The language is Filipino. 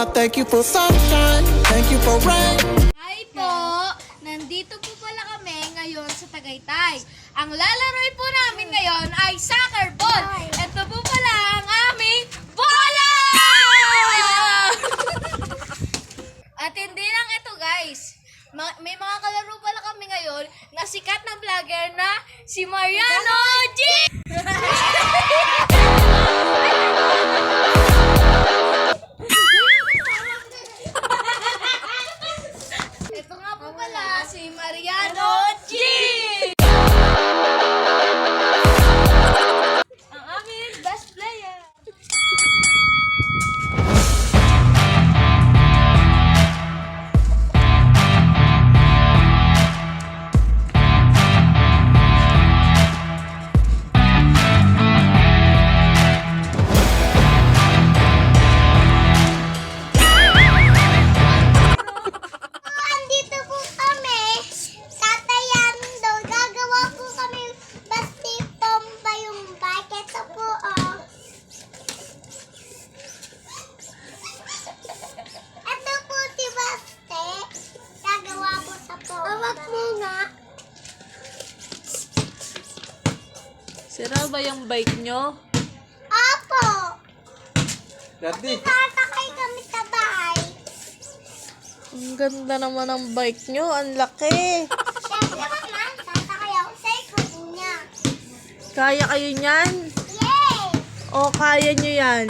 thank you for sunshine, thank you for rain. Hi po! Nandito po pala kami ngayon sa Tagaytay. Ang lalaroin po namin ngayon ay soccer ball. Ito po pala ang aming bola! At hindi lang ito guys. May mga kalaro pala kami ngayon na sikat na vlogger na si Mariano G! Ito nga po pala si Mariano G! Ang aming best player. Andito po kami sa Tayando. Gagawa po kami basti pomba yung bike. Ito po, oh. Ito po si Baste. Gagawa po sa pomba. Awak mo nga. Sira ba yung bike nyo? Opo. Daddy. Tatakay kami sa bahay. Ang ganda naman ng bike nyo. Ang laki. Siyempre naman, tatakay ako sa ikot niya. Kaya kayo niyan? Yay! O kaya nyo yan?